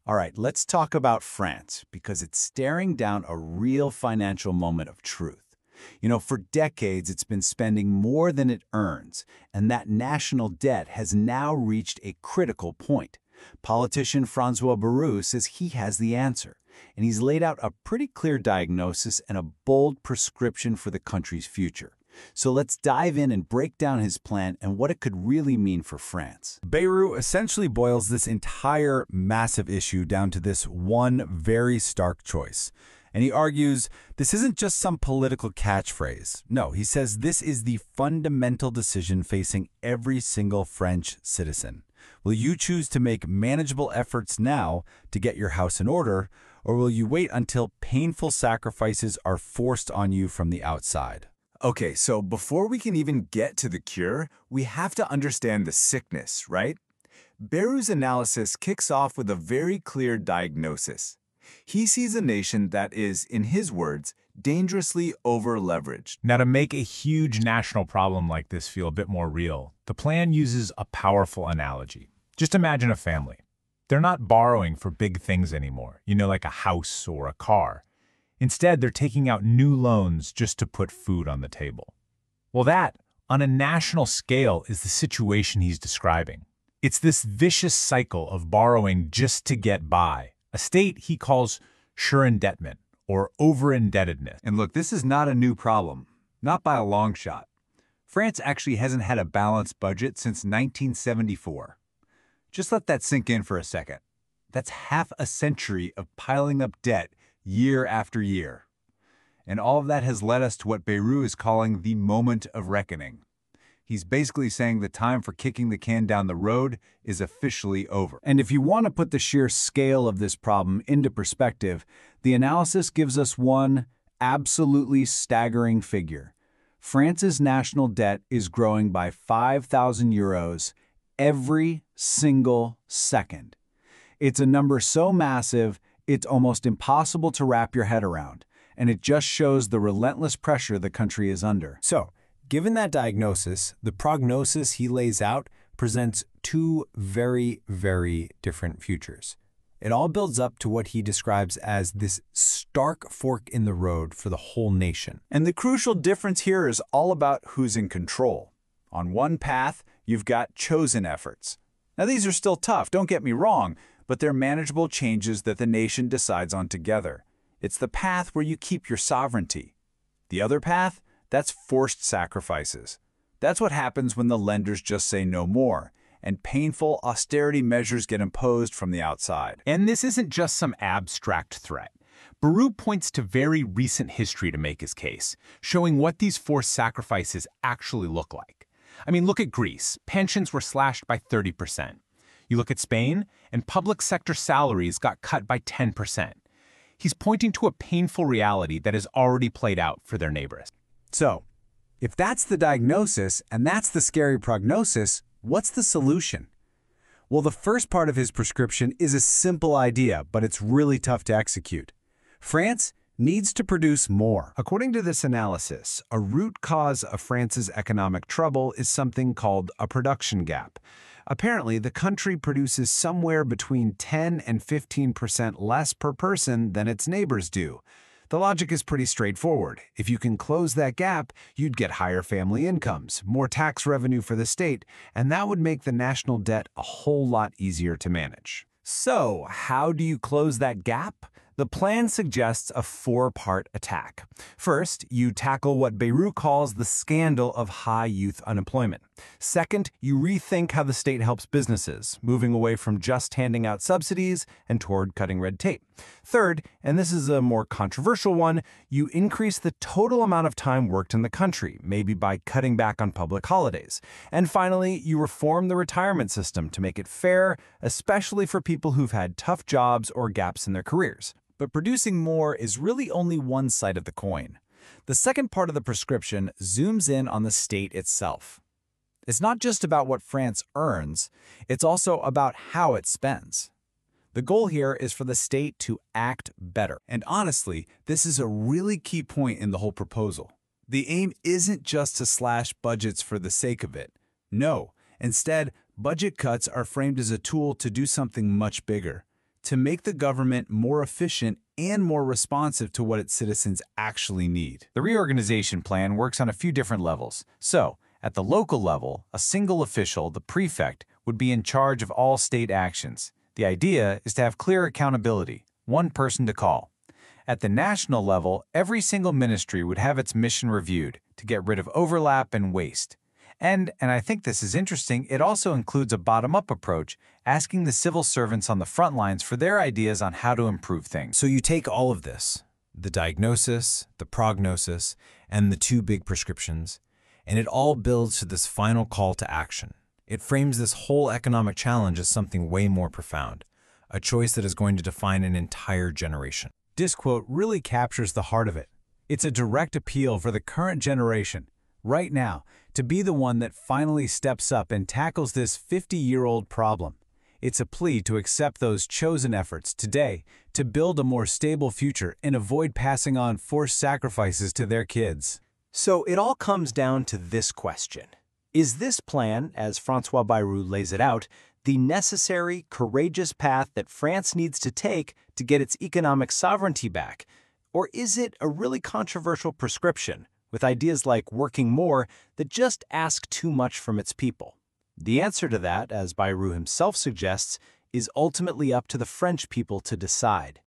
All right, let's talk about France, because it's staring down a real financial moment of truth. For decades, it's been spending more than it earns, and that national debt has now reached a critical point. Politician François Bayrou says he has the answer, and he's laid out a pretty clear diagnosis and a bold prescription for the country's future. So let's dive in and break down his plan and what it could really mean for France. Bayrou essentially boils this entire massive issue down to this one very stark choice. And he argues this isn't just some political catchphrase. No, he says this is the fundamental decision facing every single French citizen. Will you choose to make manageable efforts now to get your house in order, or will you wait until painful sacrifices are forced on you from the outside? Okay, so before we can even get to the cure, we have to understand the sickness, right? Bayrou's analysis kicks off with a very clear diagnosis. He sees a nation that is, in his words, dangerously over-leveraged. Now, to make a huge national problem like this feel a bit more real, the plan uses a powerful analogy. Just imagine a family. They're not borrowing for big things anymore, like a house or a car. Instead, they're taking out new loans just to put food on the table. Well, that, on a national scale, is the situation he's describing. It's this vicious cycle of borrowing just to get by, a state he calls surendettement, or over-indebtedness. And look, this is not a new problem, not by a long shot. France actually hasn't had a balanced budget since 1974. Just let that sink in for a second. That's half a century of piling up debt year after year. And all of that has led us to what Bayrou is calling the moment of reckoning. He's basically saying the time for kicking the can down the road is officially over. And if you want to put the sheer scale of this problem into perspective, the analysis gives us one absolutely staggering figure. France's national debt is growing by 5,000 euros every single second. It's a number so massive, it's almost impossible to wrap your head around, and it just shows the relentless pressure the country is under. So, given that diagnosis, the prognosis he lays out presents two very, very different futures. It all builds up to what he describes as this stark fork in the road for the whole nation. And the crucial difference here is all about who's in control. On one path, you've got chosen efforts. Now, these are still tough, don't get me wrong, but they're manageable changes that the nation decides on together. It's the path where you keep your sovereignty. The other path? That's forced sacrifices. That's what happens when the lenders just say no more, and painful austerity measures get imposed from the outside. And this isn't just some abstract threat. Bayrou points to very recent history to make his case, showing what these forced sacrifices actually look like. Look at Greece. Pensions were slashed by 30%. You look at Spain, and public sector salaries got cut by 10%. He's pointing to a painful reality that has already played out for their neighbors. So, if that's the diagnosis and that's the scary prognosis, what's the solution? Well, the first part of his prescription is a simple idea, but it's really tough to execute. France needs to produce more. According to this analysis, a root cause of France's economic trouble is something called a production gap. Apparently, the country produces somewhere between 10 and 15% less per person than its neighbors do. The logic is pretty straightforward. If you can close that gap, you'd get higher family incomes, more tax revenue for the state, and that would make the national debt a whole lot easier to manage. So, how do you close that gap? The plan suggests a four-part attack. First, you tackle what Bayrou calls the scandal of high youth unemployment. Second, you rethink how the state helps businesses, moving away from just handing out subsidies and toward cutting red tape. Third, and this is a more controversial one, you increase the total amount of time worked in the country, maybe by cutting back on public holidays. And finally, you reform the retirement system to make it fair, especially for people who've had tough jobs or gaps in their careers. But producing more is really only one side of the coin. The second part of the prescription zooms in on the state itself. It's not just about what France earns, it's also about how it spends. The goal here is for the state to act better. And honestly, this is a really key point in the whole proposal. The aim isn't just to slash budgets for the sake of it. No, instead, budget cuts are framed as a tool to do something much bigger, to make the government more efficient and more responsive to what its citizens actually need. The reorganization plan works on a few different levels. So, at the local level, a single official, the prefect, would be in charge of all state actions. The idea is to have clear accountability, one person to call. At the national level, every single ministry would have its mission reviewed to get rid of overlap and waste. And I think this is interesting, it also includes a bottom-up approach, asking the civil servants on the front lines for their ideas on how to improve things. So you take all of this, the diagnosis, the prognosis, and the two big prescriptions, and it all builds to this final call to action. It frames this whole economic challenge as something way more profound, a choice that is going to define an entire generation. This quote really captures the heart of it. It's a direct appeal for the current generation, right now, to be the one that finally steps up and tackles this 50-year-old problem. It's a plea to accept those chosen efforts today to build a more stable future and avoid passing on forced sacrifices to their kids. So it all comes down to this question. Is this plan, as François Bayrou lays it out, the necessary, courageous path that France needs to take to get its economic sovereignty back? Or is it a really controversial prescription, with ideas like working more that just ask too much from its people? The answer to that, as Bayrou himself suggests, is ultimately up to the French people to decide.